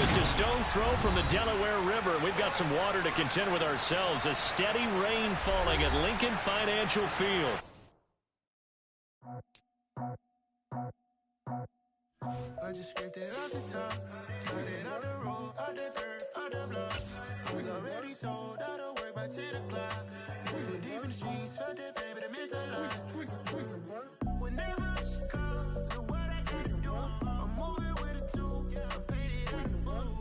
just a stone's throw from the Delaware River, and we've got some water to contend with ourselves. A steady rain falling at Lincoln Financial Field. I just scraped it off the top, cut it out the road, out the dirt, out the block. I was already sold, out of work by 10 o'clock. Too deep in the streets, felt that baby, that meant a lot. Whenever she calls, look what I gotta do. I'm moving with a two, I paid it out the phone.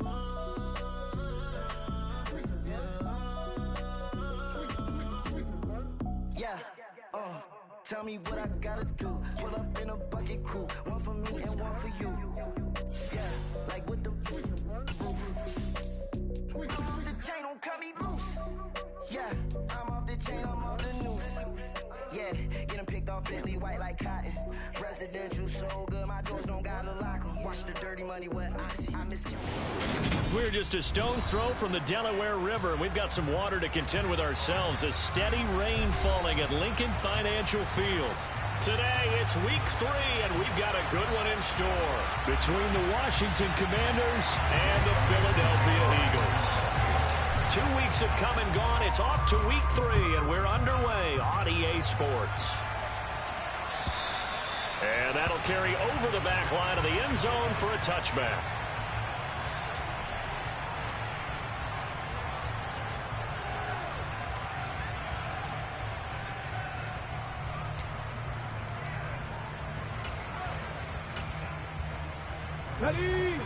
Yeah, tell me what I gotta do. Pull up in a bucket crew, one for me and one for you. Yeah, like with the roof. I'm off the chain, don't cut me loose. Yeah, I'm off the chain, I'm off the noose. Yeah, getting picked off Bentley white like cotton. Residential so good, my doors don't gotta lock 'em. Watch the dirty money with Oxy. I miss you. We're just a stone's throw from the Delaware River, and we've got some water to contend with ourselves. A steady rain falling at Lincoln Financial Field. Today, it's week 3, and we've got a good one in store between the Washington Commanders and the Philadelphia Eagles. 2 weeks have come and gone. It's off to week 3, and we're underway on EA Sports. And that'll carry over the back line of the end zone for a touchback. Ready?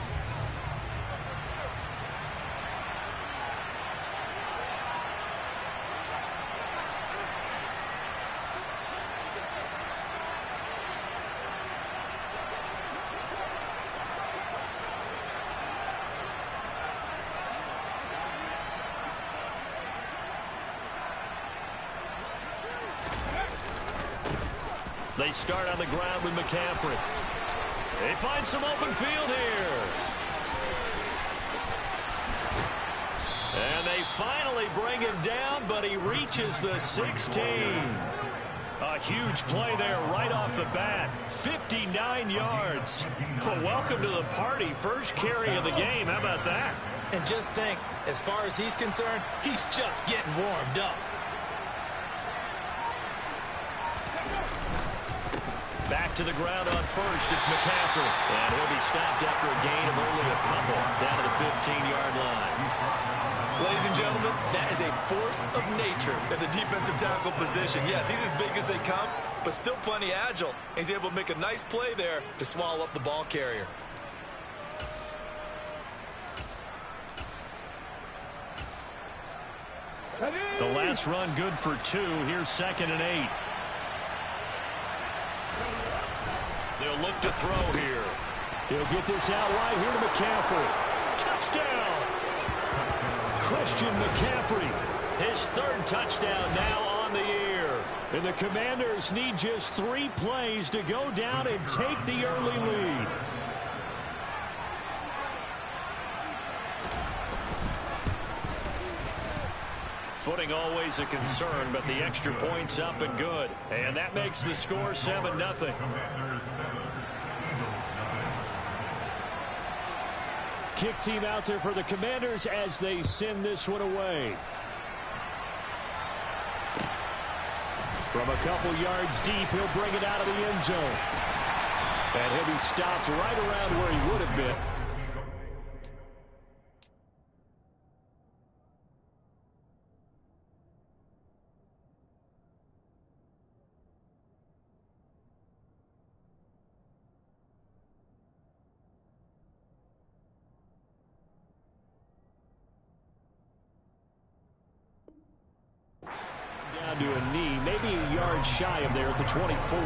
They start on the ground with McCaffrey. They find some open field here. And they finally bring him down, but he reaches the 16. A huge play there right off the bat. 59 yards. Well, welcome to the party. First carry of the game. How about that? And just think, as far as he's concerned, he's just getting warmed up. Back to the ground on first. It's McCaffrey. And he'll be stopped after a gain of only a couple down to the 15-yard line. Ladies and gentlemen, that is a force of nature at the defensive tackle position. Yes, he's as big as they come, but still plenty agile. He's able to make a nice play there to swallow up the ball carrier. The last run good for 2. Here's 2nd and 8. They'll look to throw here. He'll get this out right here to McCaffrey. Touchdown! Christian McCaffrey. His 3rd touchdown now on the year. And the Commanders need just 3 plays to go down and take the early lead. Footing always a concern, but the extra point's up and good. And that makes the score 7-0. Kick team out there for the Commanders as they send this one away. From a couple yards deep, he'll bring it out of the end zone. And he'll be stopped right around where he would have been. Down to a knee, maybe a yard shy of there at the 24.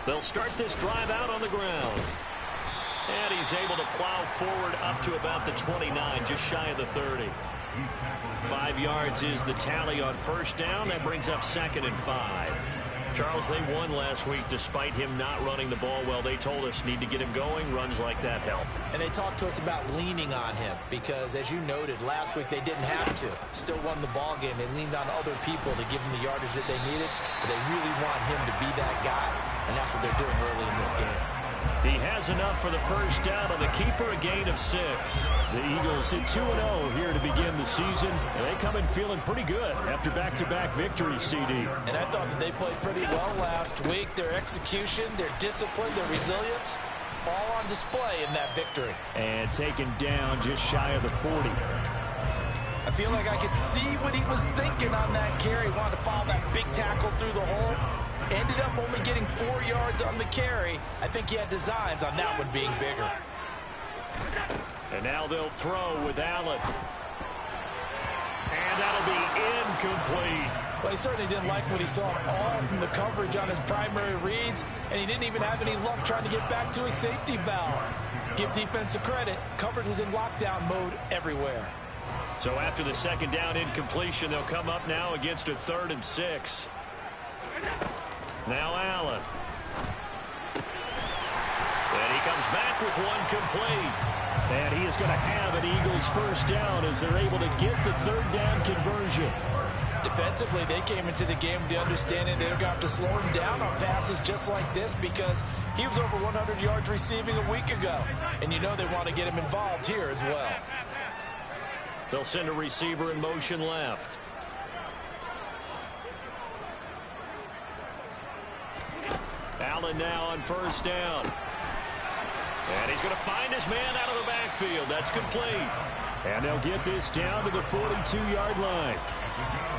They'll start this drive out on the ground. And he's able to plow forward up to about the 29, just shy of the 30. 5 yards is the tally on first down. That brings up 2nd and 5. Charles, they won last week despite him not running the ball well. They told us need to get him going. Runs like that help. And they talked to us about leaning on him because, as you noted, last week they didn't have to. Still won the ball game. They leaned on other people to give them the yardage that they needed, but they really want him to be that guy, and that's what they're doing early in this game. He has enough for the first down on the keeper, a gain of 6. The Eagles at 2-0 here to begin the season. And they come in feeling pretty good after back-to-back victories, CD. And I thought that they played pretty well last week. Their execution, their discipline, their resilience, all on display in that victory. And taken down just shy of the 40. I feel like I could see what he was thinking on that carry. Wanted to follow that big tackle through the hole. Ended up only getting 4 yards on the carry. I think he had designs on that one being bigger. And now they'll throw with Allen. And that'll be incomplete. Well, he certainly didn't like what he saw all from the coverage on his primary reads, and he didn't even have any luck trying to get back to his safety valve. Give defense a credit. Coverage was in lockdown mode everywhere. So after the 2nd down incompletion, they'll come up now against a 3rd and 6. Now Allen. And he comes back with one complete. And he is going to have an Eagles first down as they're able to get the 3rd down conversion. Defensively, they came into the game with the understanding they're going to have to slow him down on passes just like this because he was over 100 yards receiving a week ago. And you know they want to get him involved here as well. They'll send a receiver in motion left. Allen now on first down. And he's going to find his man out of the backfield. That's complete. And they'll get this down to the 42-yard line.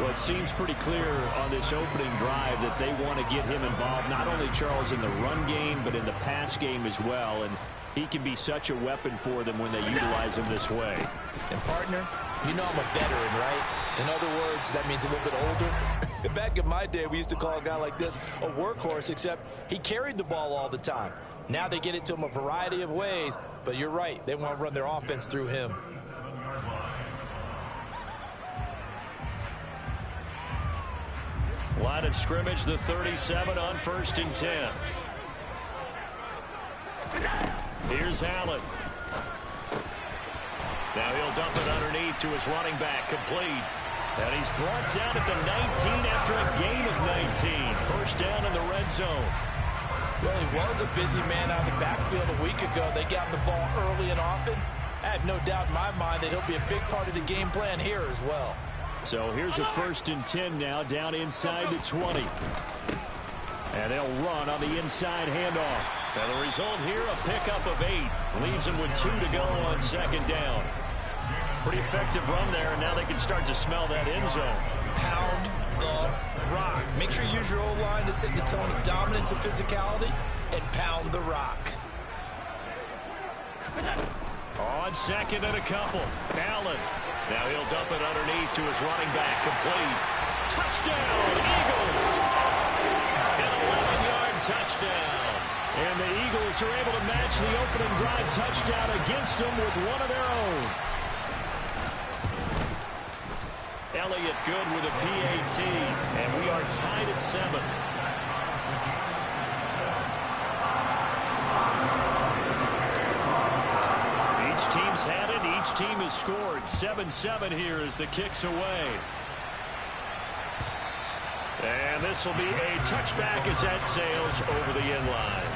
Well, it seems pretty clear on this opening drive that they want to get him involved, not only, Charles, in the run game, but in the pass game as well. And he can be such a weapon for them when they utilize him this way. And, partner, you know I'm a veteran, right? In other words, that means a little bit older. Back in my day, we used to call a guy like this a workhorse, except he carried the ball all the time. Now they get it to him a variety of ways, but you're right. They want to run their offense through him. Line of scrimmage, the 37 on 1st and 10. Here's Allen. Now he'll dump it underneath to his running back, complete. And he's brought down at the 19 after a gain of 19. First down in the red zone. Well, he was a busy man out of the backfield a week ago. They got the ball early and often. I have no doubt in my mind that he'll be a big part of the game plan here as well. So here's a 1st and 10 now, down inside the 20. And they'll run on the inside handoff. And the result here, a pickup of 8. Leaves them with 2 to go on 2nd down. Pretty effective run there, and now they can start to smell that end zone. Pound the rock. Make sure you use your O-line to set the tone of dominance and physicality, and pound the rock. On 2nd and a couple. Allen. Now he'll dump it underneath to his running back, complete. Touchdown, Eagles! An 11-yard touchdown. And the Eagles are able to match the opening drive touchdown against them with one of their own. Elliott good with a PAT, and we are tied at 7. Each team's had it. Each team has scored. 7-7 here as the kick's away. And this will be a touchback as that sails over the end line.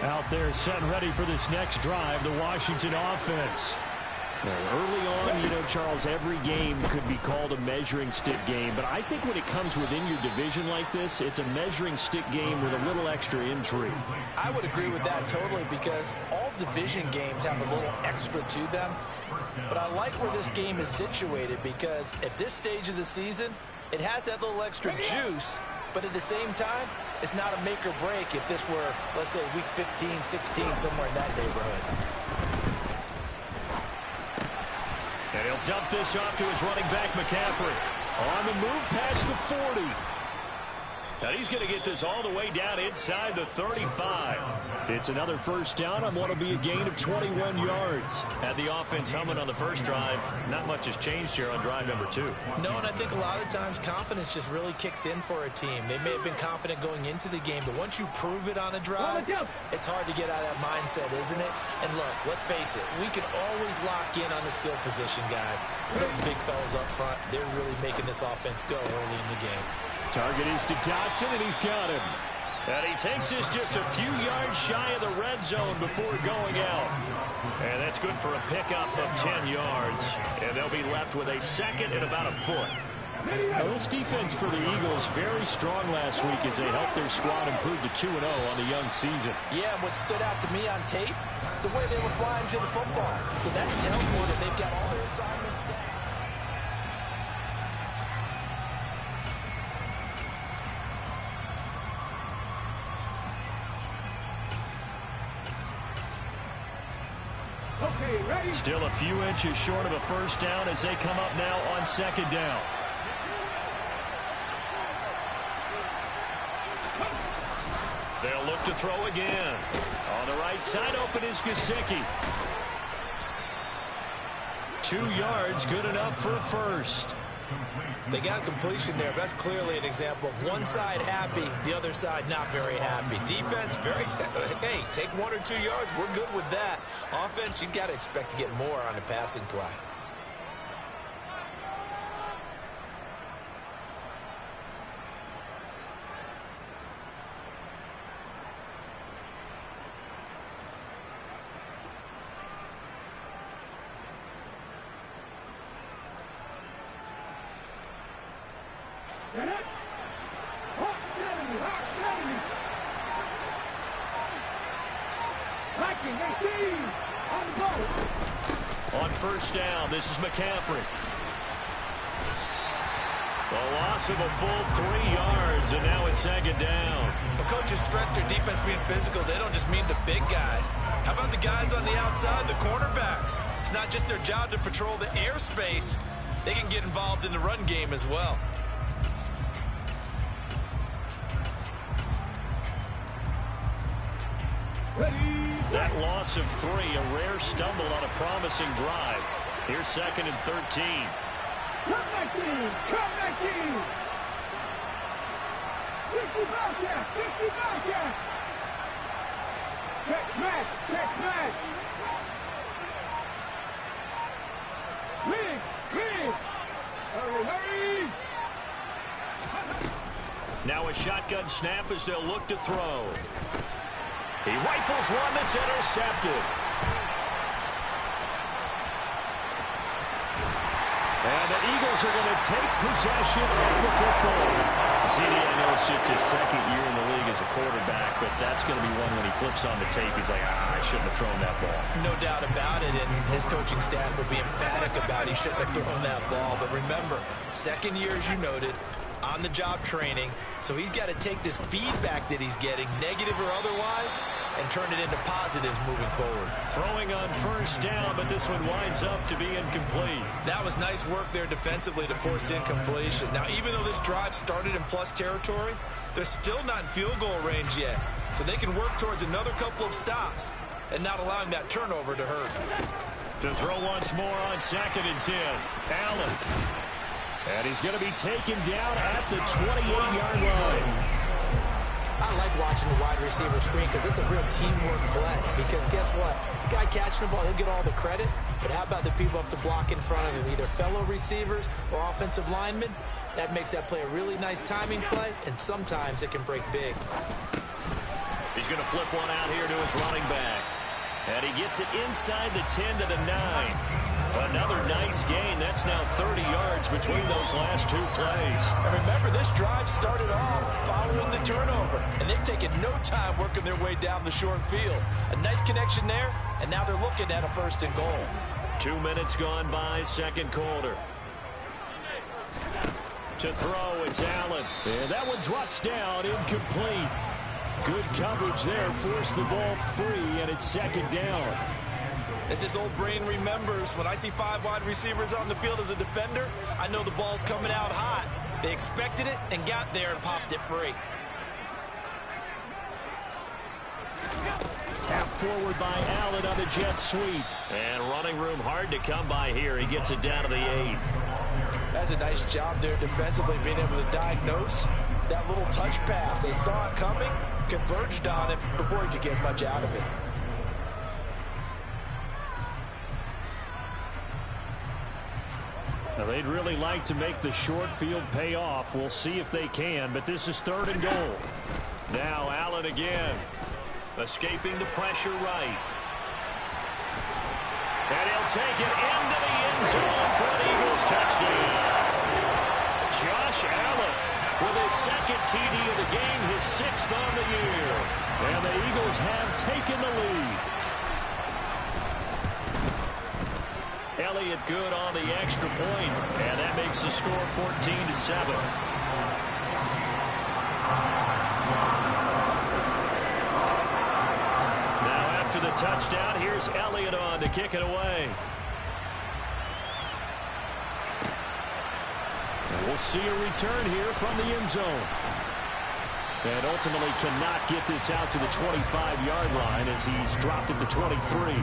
Out there set and ready for this next drive, the Washington offense. Early on, you know, Charles, every game could be called a measuring stick game, but I think when it comes within your division like this, it's a measuring stick game with a little extra intrigue. I would agree with that totally because all division games have a little extra to them, but I like where this game is situated because at this stage of the season, it has that little extra juice, but at the same time, it's not a make or break if this were, let's say, week 15, 16, somewhere in that neighborhood. And dump this off to his running back, McCaffrey. On the move past the 40. Now he's going to get this all the way down inside the 35. It's another first down on what will be a gain of 21 yards. Had the offense humming on the first drive. Not much has changed here on drive number 2. No, and I think a lot of times confidence just really kicks in for a team. They may have been confident going into the game, but once you prove it on a drive, it's hard to get out of that mindset, isn't it? And look, let's face it, we can always lock in on the skill position, guys. But those big fellas up front, they're really making this offense go early in the game. Target is to Dotson, and he's got him. And he takes this just a few yards shy of the red zone before going out. And that's good for a pickup of 10 yards. And they'll be left with a second and about a foot. Now, this defense for the Eagles very strong last week as they helped their squad improve to 2-0 on the young season. Yeah, and what stood out to me on tape, the way they were flying to the football. So that tells me that they've got all their assignments down. Still a few inches short of a first down as they come up now on second down. They'll look to throw again. On the right side, open is Gesicki. 2 yards, good enough for a first. They got completion there. That's clearly an example of one side happy, the other side not very happy. Defense, very, hey, take 1 or 2 yards. We're good with that. Offense, you've got to expect to get more on the passing play. On first down, this is McCaffrey. The loss of a full 3 yards, and now it's second down. The coaches stress their defense being physical. They don't just mean the big guys. How about the guys on the outside, the cornerbacks? It's not just their job to patrol the airspace. They can get involved in the run game as well. That loss of 3, a rare stumble on a promising drive. Here's second and 13. Come back in! Come back in! 50 back here! 50 back here! Check match! Check match! Quick! Quick! Hurry! Hurry! Now a shotgun snap as they'll look to throw. He rifles one that's intercepted. And the Eagles are going to take possession of the football. CD, I know it's just his second year in the league as a quarterback, but that's going to be one when he flips on the tape. He's like, I shouldn't have thrown that ball. No doubt about it, and his coaching staff will be emphatic about he shouldn't have thrown that ball. But remember, second year, as you noted, on-the-job training, so he's got to take this feedback that he's getting, negative or otherwise, and turn it into positives moving forward. Throwing on first down, but this one winds up to be incomplete. That was nice work there defensively to force incompletion. Now, even though this drive started in plus territory, they're still not in field goal range yet, so they can work towards another couple of stops and not allowing that turnover to hurt. To throw once more on second and 10. Allen. And he's going to be taken down at the 28-yard line. I like watching the wide receiver screen because it's a real teamwork play. Because guess what? The guy catching the ball, he'll get all the credit. But how about the people up to block in front of him, either fellow receivers or offensive linemen? That makes that play a really nice timing play, and sometimes it can break big. He's going to flip one out here to his running back. And he gets it inside the 10 to the 9. Another nice gain. That's now 30 yards between those last 2 plays. And remember, this drive started off following the turnover, and they've taken no time working their way down the short field. A nice connection there, and now they're looking at a first and goal. 2 minutes gone by, second quarter. To throw, it's Allen. And that one drops down, incomplete. Good coverage there, forced the ball free, and it's second down. As this old brain remembers, when I see 5 wide receivers on the field as a defender, I know the ball's coming out hot. They expected it and got there and popped it free. Tap forward by Allen on the jet sweep. And running room hard to come by here. He gets it down to the 8. That's a nice job there defensively, being able to diagnose that little touch pass. They saw it coming, converged on it before he could get much out of it. Now, they'd really like to make the short field pay off. We'll see if they can, but this is 3rd and goal. Now Allen again, escaping the pressure right. And he'll take it into the end zone for an Eagles touchdown. Josh Allen with his 2nd TD of the game, his 6th on the year. And the Eagles have taken the lead. Elliott good on the extra point, and that makes the score 14-7. Now after the touchdown, here's Elliott on to kick it away. And we'll see a return here from the end zone. And ultimately cannot get this out to the 25-yard line as he's dropped at the 23.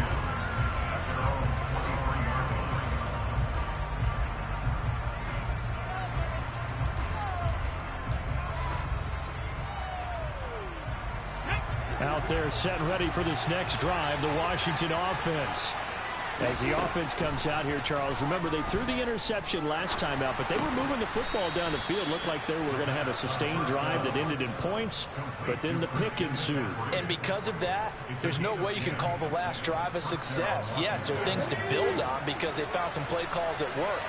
Out there set and ready for this next drive, the Washington offense. As the offense comes out here, Charles, remember they threw the interception last time out, but they were moving the football down the field. Looked like they were going to have a sustained drive that ended in points, but then the pick ensued. And because of that, there's no way you can call the last drive a success. Yes, there are things to build on because they found some play calls at work.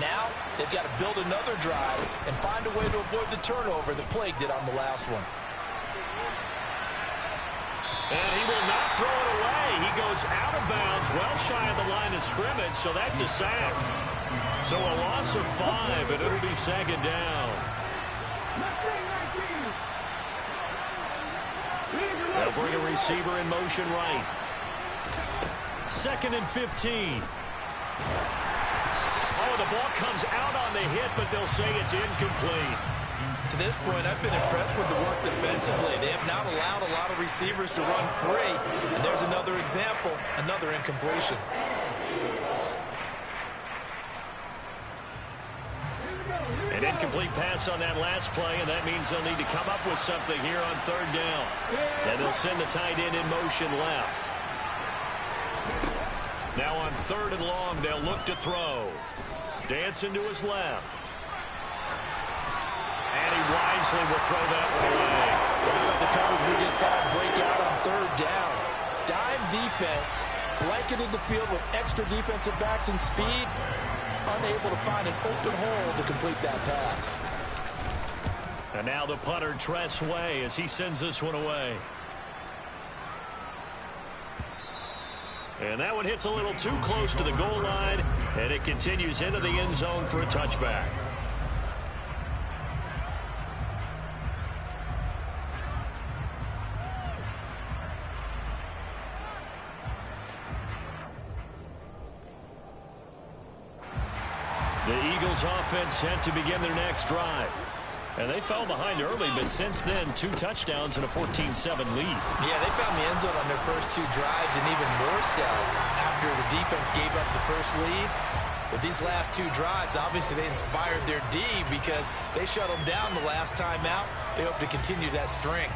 Now, they've got to build another drive and find a way to avoid the turnover that plagued it on the last one. And he will not throw it away. He goes out of bounds, well shy of the line of scrimmage, so that's a sack. So a loss of 5, and it'll be 2nd down. They'll bring a receiver in motion right. 2nd and 15. Oh, the ball comes out on the hit, but they'll say it's incomplete. To this point, I've been impressed with the work defensively. They have not allowed a lot of receivers to run free. And there's another example, another incompletion. An incomplete pass on that last play, and that means they'll need to come up with something here on 3rd down. And they'll send the tight end in motion left. Now on 3rd and long, they'll look to throw. Dancing to his left. And he wisely will throw that one away. How about the coverage we just saw break out on 3rd down? Dime defense, blanketed the field with extra defensive backs and speed, unable to find an open hole to complete that pass. And now the punter, Tress Way, as he sends this one away. And that one hits a little too close to the goal line, and it continues into the end zone for a touchback. The Eagles offense set to begin their next drive. And they fell behind early, but since then, 2 touchdowns and a 14-7 lead. Yeah, they found the end zone on their first 2 drives, and even more so after the defense gave up the first lead. But these last 2 drives, obviously they inspired their D because they shut them down the last time out. They hope to continue that string.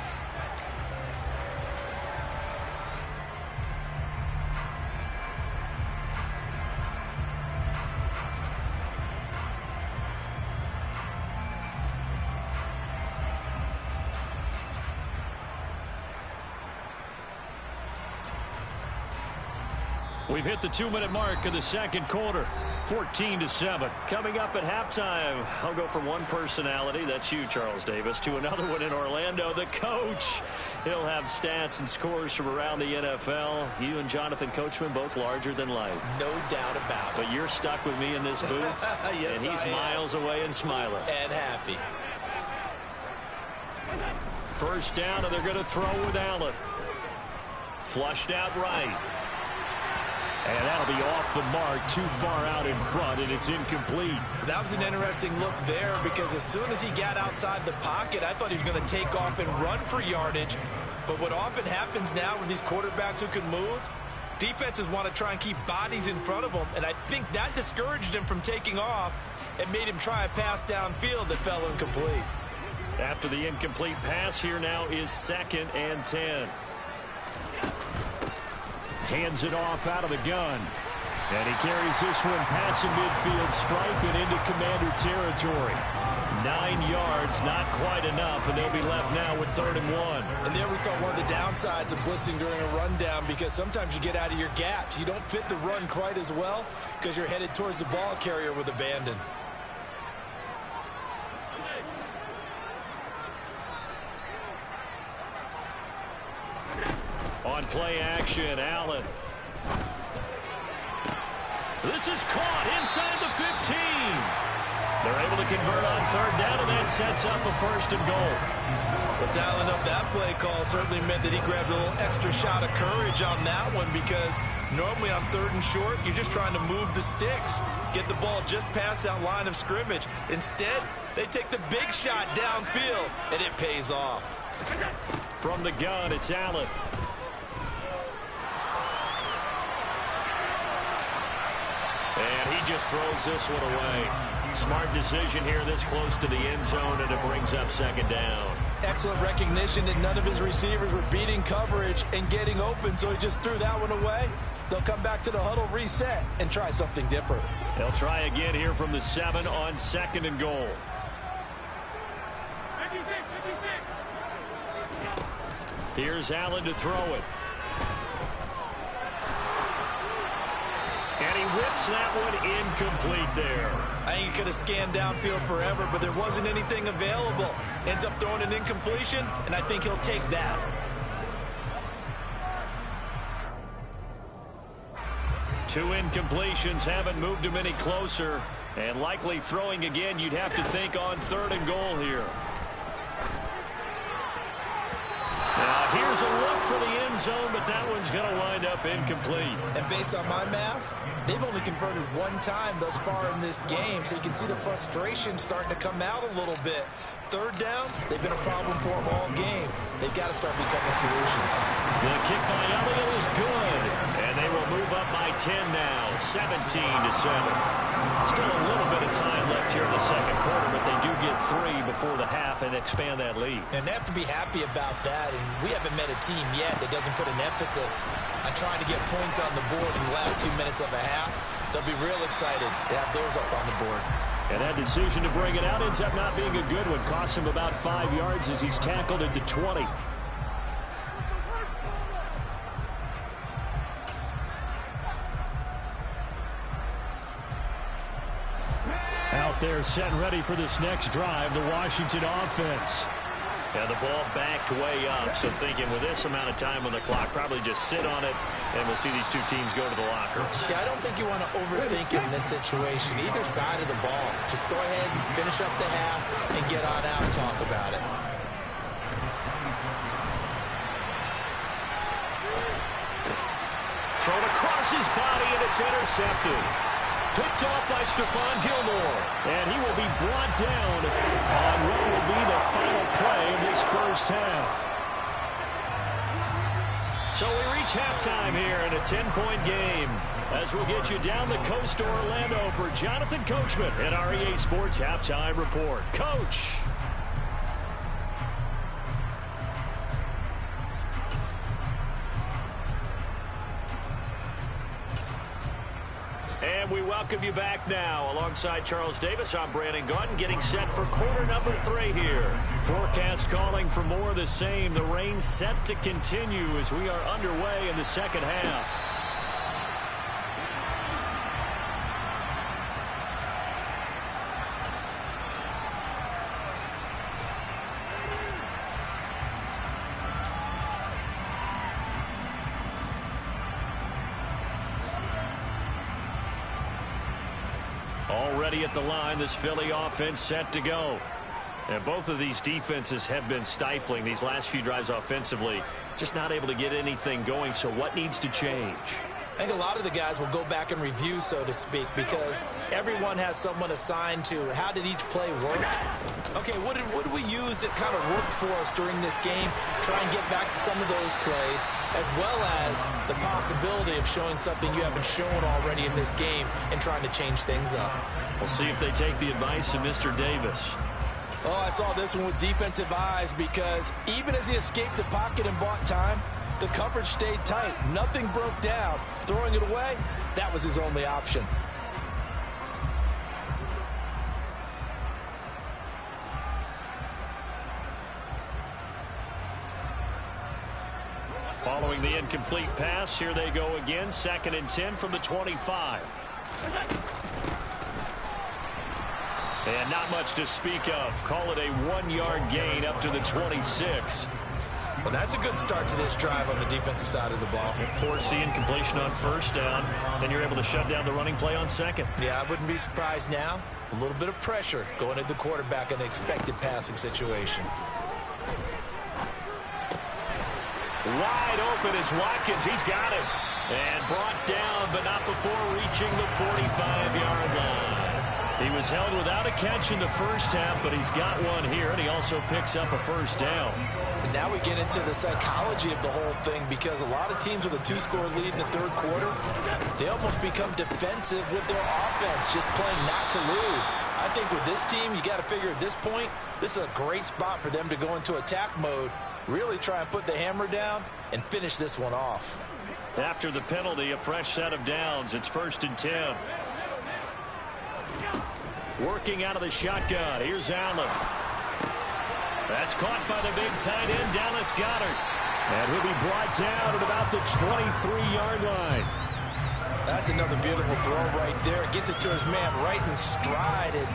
We've hit the 2-minute mark of the 2nd quarter. 14-7. Coming up at halftime, I'll go from one personality, that's you, Charles Davis, to another one in Orlando, the coach. He'll have stats and scores from around the NFL. You and Jonathan Coachman, both larger than life. No doubt about it. But you're stuck with me in this booth, yes, and he's miles away and smiling. And happy. First down, and they're going to throw with Allen. Flushed out right. And that'll be off the mark, too far out in front, and it's incomplete. That was an interesting look there because as soon as he got outside the pocket, I thought he was going to take off and run for yardage. But what often happens now with these quarterbacks who can move, defenses want to try and keep bodies in front of them, and I think that discouraged him from taking off and made him try a pass downfield that fell incomplete. After the incomplete pass, here now is 2nd and 10. Hands it off out of the gun. And he carries this one past the midfield stripe and into Commander territory. 9 yards, not quite enough, and they'll be left now with 3rd and 1. And there we saw one of the downsides of blitzing during a rundown because sometimes you get out of your gaps. You don't fit the run quite as well because you're headed towards the ball carrier with abandon. On play action, Allen. This is caught inside the 15. They're able to convert on 3rd down, and that sets up a 1st and goal. But dialing up that play call certainly meant that he grabbed a little extra shot of courage on that one because normally on 3rd and short, you're just trying to move the sticks, get the ball just past that line of scrimmage. Instead, they take the big shot downfield, and it pays off. From the gun, it's Allen. And he just throws this one away. Smart decision here this close to the end zone, and it brings up 2nd down. Excellent recognition that none of his receivers were beating coverage and getting open, so he just threw that one away. They'll come back to the huddle, reset, and try something different. They'll try again here from the 7 on 2nd and goal. Here's Allen to throw it. And he whips that one incomplete there. I think he could have scanned downfield forever, but there wasn't anything available. Ends up throwing an incompletion, and I think he'll take that. Two incompletions haven't moved him any closer. And likely throwing again, you'd have to think on 3rd and goal here. Now, here's a look for the end zone, but that one's going to wind up incomplete. And based on my math, they've only converted 1 time thus far in this game, so you can see the frustration starting to come out a little bit. 3rd downs, they've been a problem for them all game. They've got to start becoming solutions. The kick by Elliott is good, and they will move up by 10 now, 17-7. Still a little bit of time left here in the 2nd quarter, but they do get 3 before the half and expand that lead. And they have to be happy about that, and we haven't met a team yet that doesn't put an emphasis on trying to get points on the board in the last 2 minutes of a half. They'll be real excited to have those up on the board. And that decision to bring it out ends up not being a good one. Costs him about 5 yards as he's tackled into 20. Out there set ready for this next drive, the Washington offense. And the ball backed way up, so thinking with this amount of time on the clock, probably just sit on it, and we'll see these two teams go to the lockers. Yeah, I don't think you want to overthink it in this situation. Either side of the ball. Just go ahead and finish up the half and get on out and talk about it. Thrown across his body, and it's intercepted. Picked off by Stephon Gilmore. And he will be brought down on what will be the final play of this first half. So we reach halftime here in a 10-point game as we'll get you down the coast to Orlando for Jonathan Coachman at our EA Sports Halftime Report. Coach. And we welcome you back now. Alongside Charles Davis, I'm Brandon Gaudin, getting set for quarter number 3 here. Forecast calling for more of the same. The rain set to continue as we are underway in the second half. Already at the line, this Philly offense set to go. And both of these defenses have been stifling these last few drives offensively. Just not able to get anything going, so what needs to change? I think a lot of the guys will go back and review, so to speak, because everyone has someone assigned to how did each play work. Okay, what did we use that kind of worked for us during this game? Try and get back to some of those plays, as well as the possibility of showing something you haven't shown already in this game and trying to change things up. We'll see if they take the advice of Mr. Davis. Oh, I saw this one with defensive eyes, because even as he escaped the pocket and bought time, the coverage stayed tight. Nothing broke down. Throwing it away, that was his only option. Following the incomplete pass, here they go again. 2nd and 10 from the 25. And not much to speak of. Call it a 1-yard gain up to the 26. Well, that's a good start to this drive on the defensive side of the ball. Force the incompletion on 1st down. Then you're able to shut down the running play on 2nd. Yeah, I wouldn't be surprised now. A little bit of pressure going at the quarterback in the expected passing situation. Wide open is Watkins. He's got it. And brought down, but not before reaching the 45-yard line. He was held without a catch in the 1st half, but he's got one here, and he also picks up a 1st down. And now we get into the psychology of the whole thing, because a lot of teams with a 2-score lead in the 3rd quarter, they almost become defensive with their offense, just playing not to lose. I think with this team, you got to figure at this point, this is a great spot for them to go into attack mode, really try and put the hammer down and finish this one off. After the penalty, a fresh set of downs. It's 1st and 10. Working out of the shotgun. Here's Allen. That's caught by the big tight end, Dallas Goedert. And he'll be brought down at about the 23-yard line. That's another beautiful throw right there. Gets it to his man right in stride. And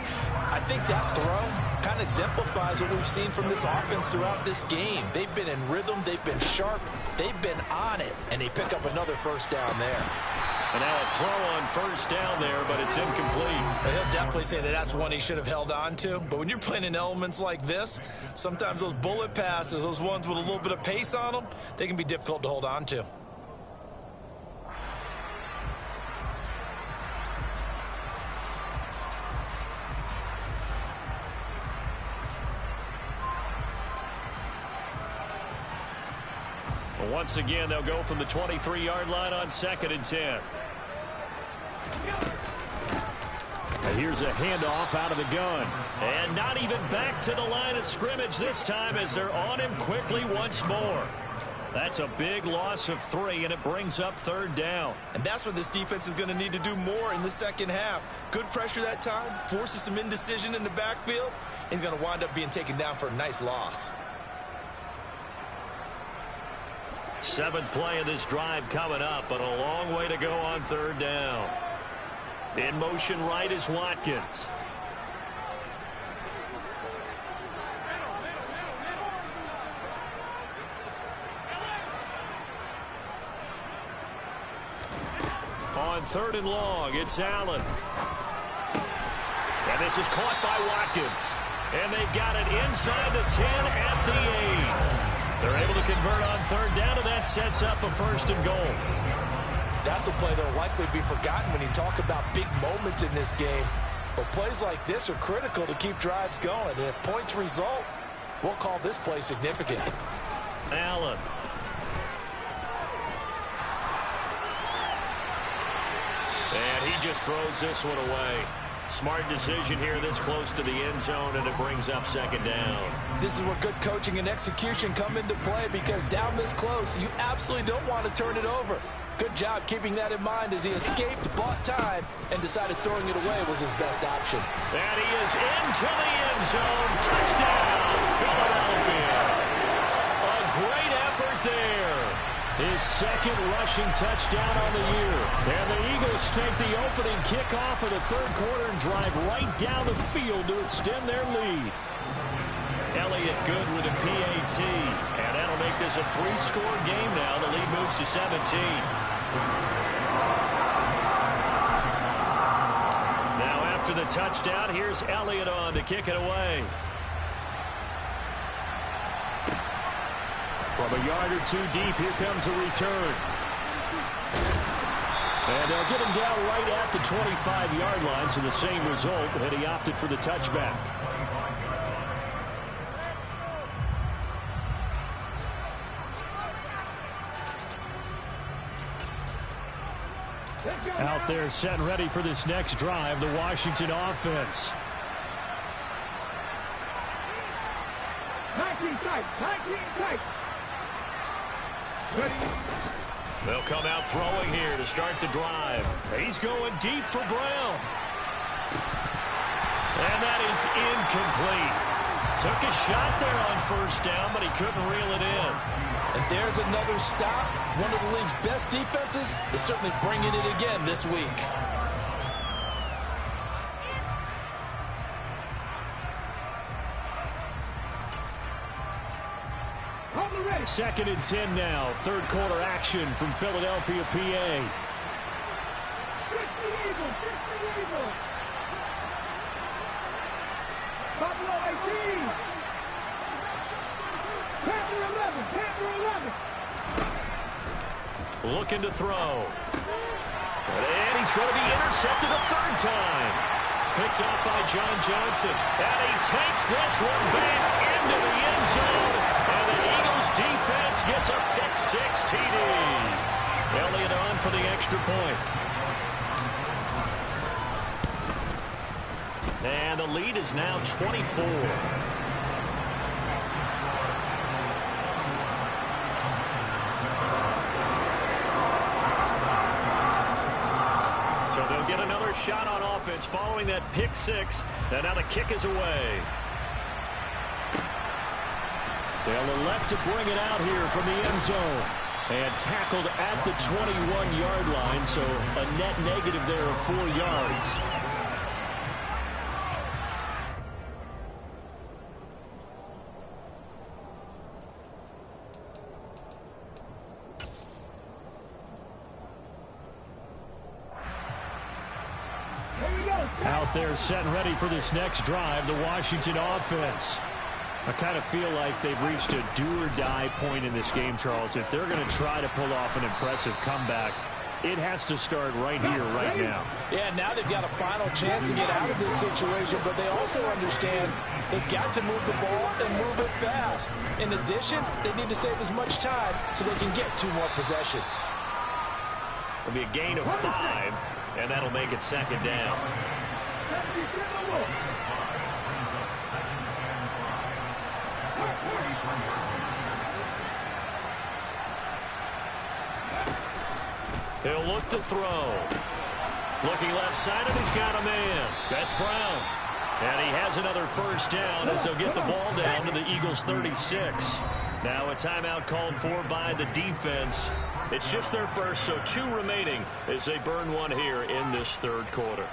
I think that throw kind of exemplifies what we've seen from this offense throughout this game. They've been in rhythm. They've been sharp. They've been on it. And they pick up another 1st down there. And now a throw on 1st down there, but it's incomplete. He'll definitely say that that's one he should have held on to. But when you're playing in elements like this, sometimes those bullet passes, those ones with a little bit of pace on them, they can be difficult to hold on to. Once again, they'll go from the 23-yard line on 2nd and 10. And here's a handoff out of the gun. And not even back to the line of scrimmage this time, as they're on him quickly once more. That's a big loss of 3, and it brings up 3rd down. And that's what this defense is going to need to do more in the 2nd half. Good pressure that time, forces some indecision in the backfield. He's going to wind up being taken down for a nice loss. 7th play of this drive coming up, but a long way to go on 3rd down. In motion right is Watkins. On 3rd and long, it's Allen. And this is caught by Watkins. And they've got it inside the 10 at the 8. They're able to convert on 3rd down, and that sets up a 1st and goal. That's a play that will likely be forgotten when you talk about big moments in this game. But plays like this are critical to keep drives going. And if points result, we'll call this play significant. Allen. And he just throws this one away. Smart decision here this close to the end zone, and it brings up 2nd down. This is where good coaching and execution come into play, because down this close, you absolutely don't want to turn it over. Good job keeping that in mind as he escaped, bought time, and decided throwing it away was his best option. And he is into the end zone. Touchdown, Philadelphia. A great effort there. His 2nd rushing touchdown on the year. And the Eagles take the opening kickoff of the 3rd quarter and drive right down the field to extend their lead. Elliott good with a PAT. And that'll make this a 3-score game now. The lead moves to 17. Now after the touchdown, here's Elliott on to kick it away. From a yard or 2 deep, here comes a return. And they'll get him down right at the 25-yard line, so the same result, and he opted for the touchback. Out there set and ready for this next drive, the Washington offense. Tight. They'll come out throwing here to start the drive. He's going deep for Brown. And that is incomplete. Took a shot there on first down, but he couldn't reel it in. And there's another stop. One of the league's best defenses is certainly bringing it again this week. Second and 10 now. Third quarter action from Philadelphia, PA. Looking to throw. And he's going to be intercepted a third time. Picked up by John Johnson. And he takes this one back into the end zone. And the Eagles defense gets a pick-6 TD. Elliott on for the extra point. And the lead is now 24. So they'll get another shot on offense following that pick-6. And now the kick is away. They'll elect to bring it out here from the end zone. And tackled at the 21-yard line, so a net negative there of 4 yards. Out there set and ready for this next drive, the Washington offense. I kind of feel like they've reached a do-or-die point in this game, Charles. If they're going to try to pull off an impressive comeback, it has to start right here, right now. Yeah, now they've got a final chance to get out of this situation, but they also understand they've got to move the ball and move it fast. In addition, they need to save as much time so they can get 2 more possessions. It'll be a gain of 5, and that'll make it second down. He'll look to throw. Looking left side, and he's got a man. That's Brown. And he has another first down as they'll get the ball down to the Eagles' 36. Now a timeout called for by the defense. It's just their first, so 2 remaining as they burn one here in this third quarter.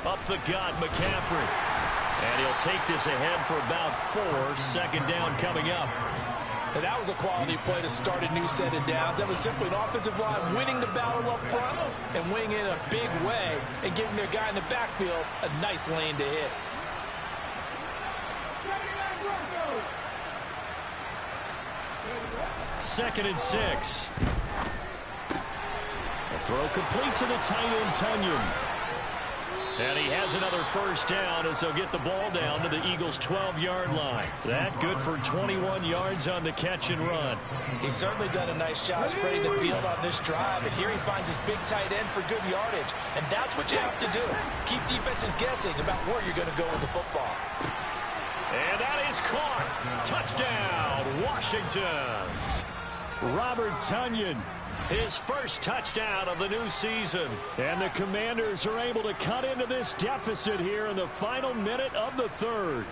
Up the gut, McCaffrey. And he'll take this ahead for about 4. Second down coming up. And that was a quality play to start a new set of downs. That was simply an offensive line winning the battle up front and winning in a big way and giving their guy in the backfield a nice lane to hit. Second and 6. A throw complete to the tight end, Tunyon. And he has another first down as they'll get the ball down to the Eagles' 12-yard line. That good for 21 yards on the catch and run. He's certainly done a nice job spreading the field on this drive, and here he finds his big tight end for good yardage. And that's what you have to do. Keep defenses guessing about where you're going to go with the football. And that is caught. Touchdown, Washington. Robert Tunyon, his first touchdown of the new season. And the Commanders are able to cut into this deficit here in the final minute of the third.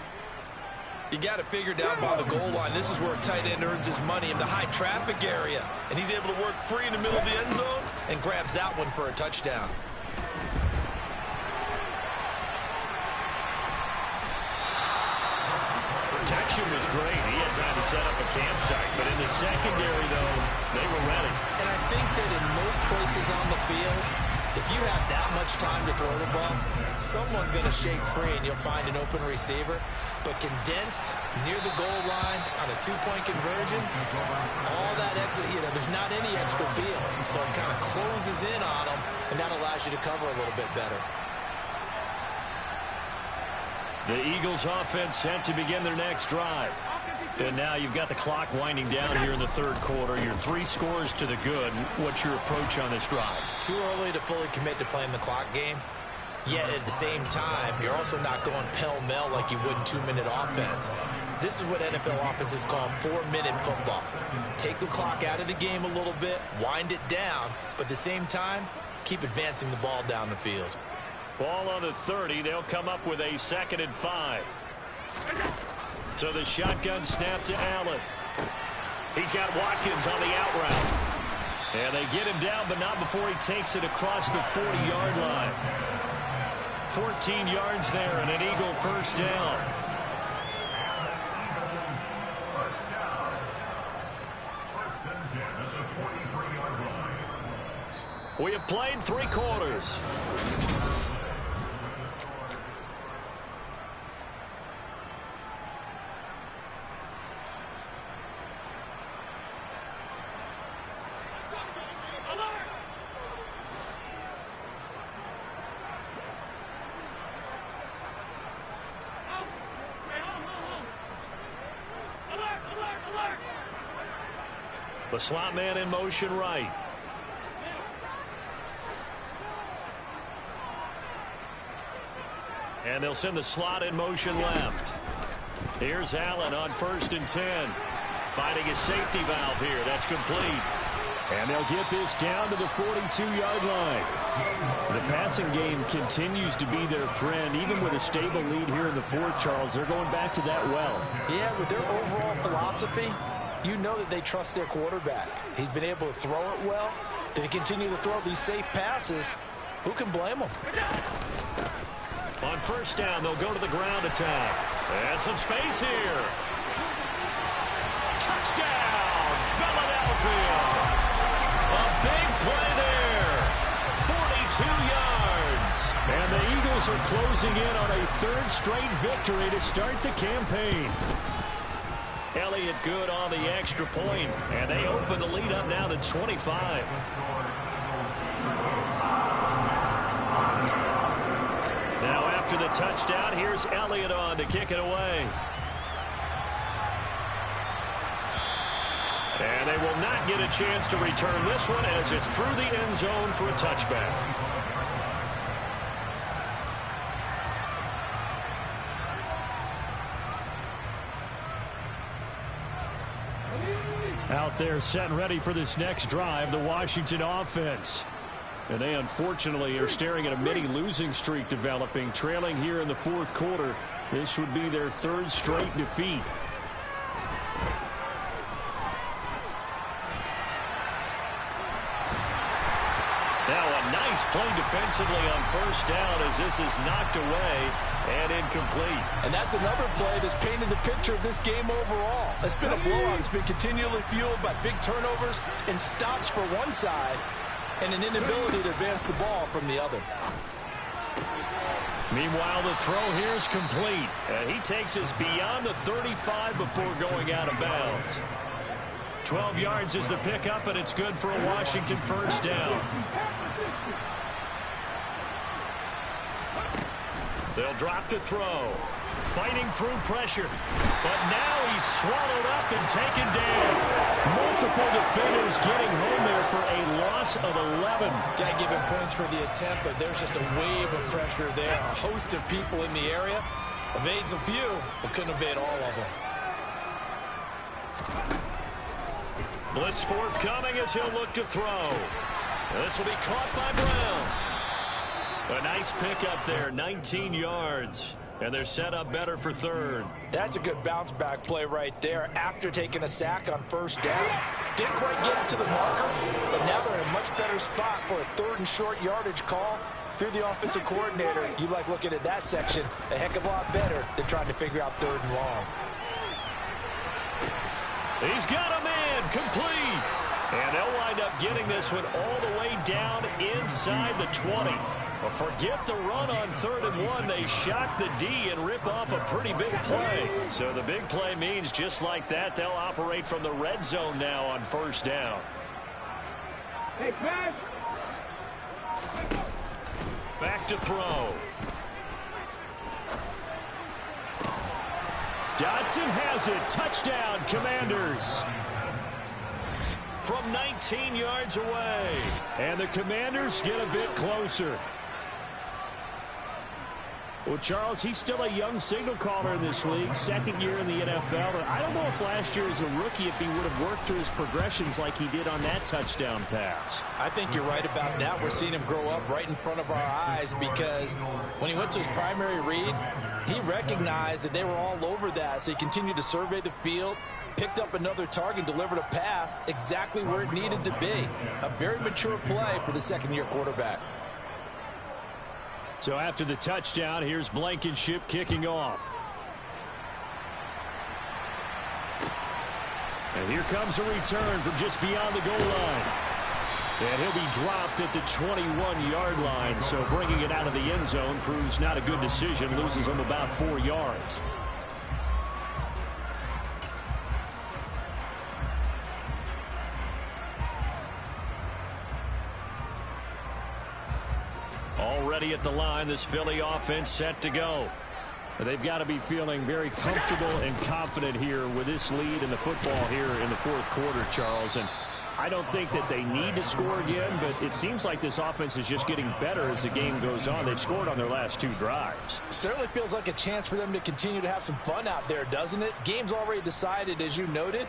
You got it figured down by the goal line. This is where a tight end earns his money in the high traffic area. And he's able to work free in the middle of the end zone and grabs that one for a touchdown. protection was great. He had time to set up a campsite. But in the secondary, though, they were ready. And I think that in most places on the field, if you have that much time to throw the ball, someone's going to shake free and you'll find an open receiver. But condensed near the goal line on a two-point conversion, all that extra, there's not any extra field. So it kind of closes in on them, and that allows you to cover a little bit better. The Eagles offense set to begin their next drive. And now you've got the clock winding down here in the third quarter. You're 3 scores to the good. What's your approach on this drive? Too early to fully commit to playing the clock game. Yet at the same time, you're also not going pell-mell like you would in 2-minute offense. This is what NFL offenses call 4-minute football. Take the clock out of the game a little bit, wind it down, but at the same time, keep advancing the ball down the field. Ball on the 30. They'll come up with a 2nd and 5. So the shotgun snap to Allen. He's got Watkins on the out route. And they get him down, but not before he takes it across the 40-yard line. 14 yards there and an Eagle first down. We have played 3 quarters. The slot man in motion right. And they'll send the slot in motion left. Here's Allen on 1st and 10. Finding a safety valve here. That's complete. And they'll get this down to the 42-yard line. The passing game continues to be their friend. Even with a stable lead here in the 4th, Charles, they're going back to that well. Yeah, with their overall philosophy, you know that they trust their quarterback. He's been able to throw it well. They continue to throw these safe passes. Who can blame them? On 1st down, they'll go to the ground attack. And some space here. Touchdown, Philadelphia. A big play there. 42 yards. And the Eagles are closing in on a 3rd straight victory to start the campaign. Elliott good on the extra point, and they open the lead up now to 25. Now after the touchdown, here's Elliott on to kick it away. And they will not get a chance to return this one as it's through the end zone for a touchback. Out there set and ready for this next drive, the Washington offense. And they unfortunately are staring at a mini losing streak developing, trailing here in the 4th quarter. This would be their 3rd straight defeat. Now a nice play defensively on 1st down as this is knocked away and incomplete. And that's another play that's painted the picture of this game overall. It's been a blowout. It's been continually fueled by big turnovers and stops for one side and an inability to advance the ball from the other. Meanwhile, the throw here is complete. And he takes us beyond the 35 before going out of bounds. 12 yards is the pickup, and it's good for a Washington 1st down. They'll drop the throw. Fighting through pressure. But now he's swallowed up and taken down. Multiple defenders getting home there for a loss of 11. Got to give him points for the attempt, but there's just a wave of pressure there. A host of people in the area. Evades a few, but couldn't evade all of them. Blitz forthcoming as he'll look to throw. This will be caught by Brown. A nice pickup there, 19 yards. And they're set up better for 3rd. That's a good bounce back play right there after taking a sack on 1st down. Didn't quite get it to the marker, but now they're in a much better spot for a 3rd and short yardage call. Through the offensive coordinator, you like looking at that section a heck of a lot better than trying to figure out 3rd and long. He's got a man, complete. And they'll wind up getting this one all the way down inside the 20. Well, forget the run on 3rd and 1. They shock the D and rip off a pretty big play. So the big play means just like that, they'll operate from the red zone now on 1st down. Hey, pass. Back to throw. Dodson has it. Touchdown, Commanders. From 19 yards away. And the Commanders get a bit closer. Well, Charles, he's still a young signal caller in this league, 2nd year in the NFL. But I don't know if last year as a rookie, if he would have worked through his progressions like he did on that touchdown pass. I think you're right about that. We're seeing him grow up right in front of our eyes because when he went to his primary read, he recognized that they were all over that. So he continued to survey the field, picked up another target, delivered a pass exactly where it needed to be. A very mature play for the 2nd-year quarterback. So after the touchdown, here's Blankenship kicking off. And here comes a return from just beyond the goal line. And he'll be dropped at the 21-yard line. So bringing it out of the end zone proves not a good decision. Loses him about 4 yards. Already at the line, this Philly offense set to go. They've got to be feeling very comfortable and confident here with this lead in the football here in the 4th quarter, Charles. And I don't think that they need to score again, but it seems like this offense is just getting better as the game goes on. They've scored on their last 2 drives. Certainly feels like a chance for them to continue to have some fun out there, doesn't it? Game's already decided, as you noted.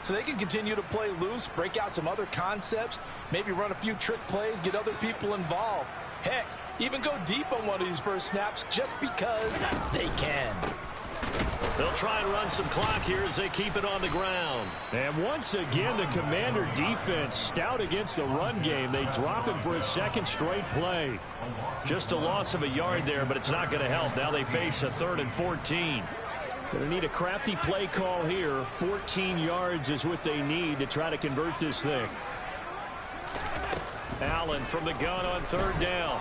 So they can continue to play loose, break out some other concepts, maybe run a few trick plays, get other people involved. Heck, even go deep on one of these first snaps just because they can. They'll try and run some clock here as they keep it on the ground. And once again, the Commander defense stout against the run game. They drop him for a 2nd straight play. Just a loss of a yard there, but it's not going to help. Now they face a 3rd and 14. Going to need a crafty play call here. 14 yards is what they need to try to convert this thing. Allen from the gun on 3rd down.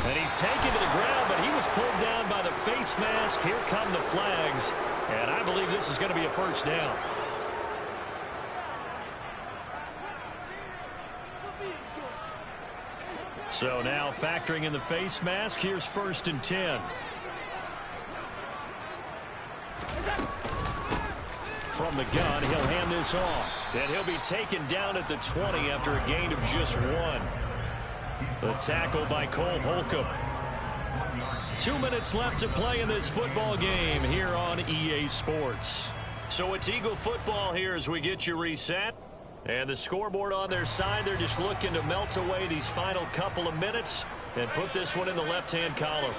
And he's taken to the ground, but he was pulled down by the face mask. Here come the flags. And I believe this is going to be a 1st down. So now factoring in the face mask, here's 1st and 10. From the gun, he'll hand this off. And he'll be taken down at the 20 after a gain of just 1. The tackle by Cole Holcomb. 2 minutes left to play in this football game here on EA Sports. So it's Eagle football here as we get you reset. And the scoreboard on their side, they're just looking to melt away these final couple of minutes and put this one in the left-hand column.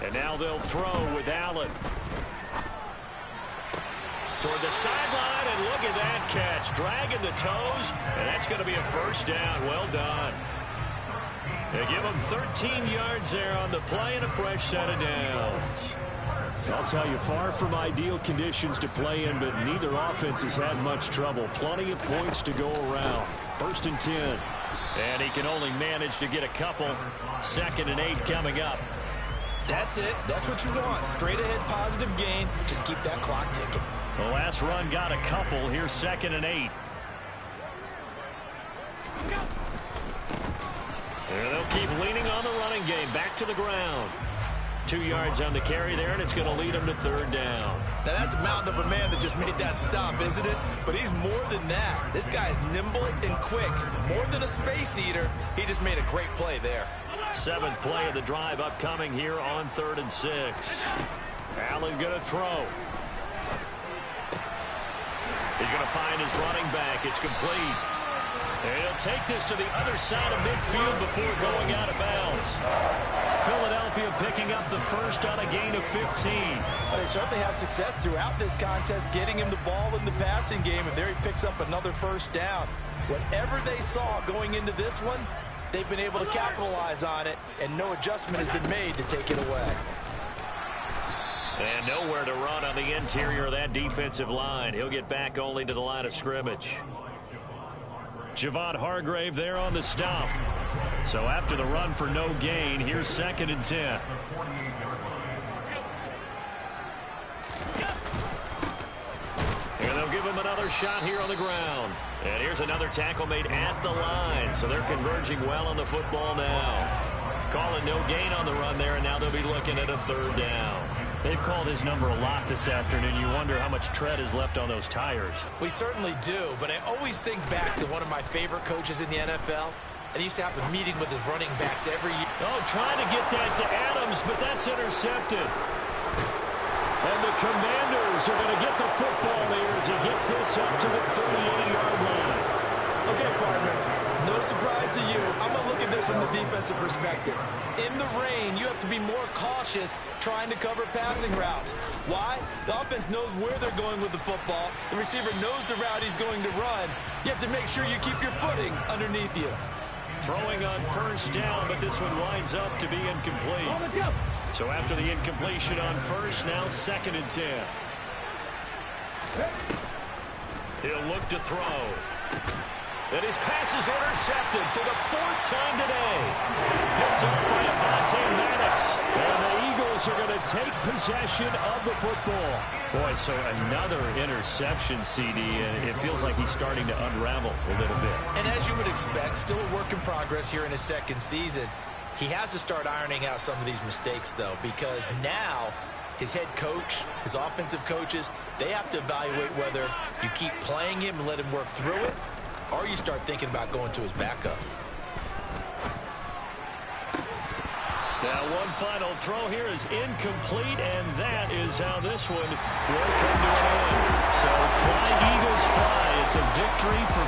And now they'll throw with Allen. Toward the sideline, and look at that catch. Dragging the toes, and that's going to be a 1st down. Well done. They give them 13 yards there on the play and a fresh set of downs. I'll tell you, far from ideal conditions to play in, but neither offense has had much trouble. Plenty of points to go around. 1st and 10. And he can only manage to get a couple. 2nd and 8 coming up. That's it. That's what you want. Straight ahead positive gain. Just keep that clock ticking. The last run got a couple. Here's 2nd and 8. And they'll keep leaning on the running game. Back to the ground. 2 yards on the carry there, and it's going to lead them to 3rd down. Now that's a mountain of a man that just made that stop, isn't it? But he's more than that. This guy is nimble and quick. More than a space eater. He just made a great play there. 7th play of the drive upcoming here on 3rd and 6. Allen going to throw. He's going to find his running back. It's complete. And he'll take this to the other side of midfield before going out of bounds. Philadelphia picking up the first on a gain of 15. Well, they certainly had success throughout this contest getting him the ball in the passing game, and there he picks up another first down. Whatever they saw going into this one, they've been able to capitalize on it, and no adjustment has been made to take it away. And nowhere to run on the interior of that defensive line. He'll get back only to the line of scrimmage. Javon Hargrave there on the stop. So after the run for no gain, here's 2nd and 10. And they'll give him another shot here on the ground. And here's another tackle made at the line. So they're converging well on the football now. Calling no gain on the run there, and now they'll be looking at a 3rd down. They've called his number a lot this afternoon. You wonder how much tread is left on those tires. We certainly do, but I always think back to one of my favorite coaches in the NFL. And he used to have a meeting with his running backs every year. Oh, trying to get that to Adams, but that's intercepted. And the Commanders are going to get the football here as he gets this up to the 38-yard line. Okay, partner, no surprise to you. I'm going to look at this from the defensive perspective. In the rain, you have to be more cautious trying to cover passing routes. Why? The offense knows where they're going with the football. The receiver knows the route he's going to run. You have to make sure you keep your footing underneath you. Throwing on first down, but this one winds up to be incomplete. So after the incompletion on first, now 2nd and 10. He'll look to throw. And his pass is intercepted for the 4th time today. Picked up by Avonte Maddox. And the Eagles are going to take possession of the football. Boy, so another interception, CD, and it feels like he's starting to unravel a little bit. And as you would expect, still a work in progress here in his 2nd season. He has to start ironing out some of these mistakes, though, because now his head coach, his offensive coaches, they have to evaluate whether you keep playing him and let him work through it, or you start thinking about going to his backup. Now one final throw here is incomplete, and that is how this one will come to an end. So flying Eagles fly. It's a victory for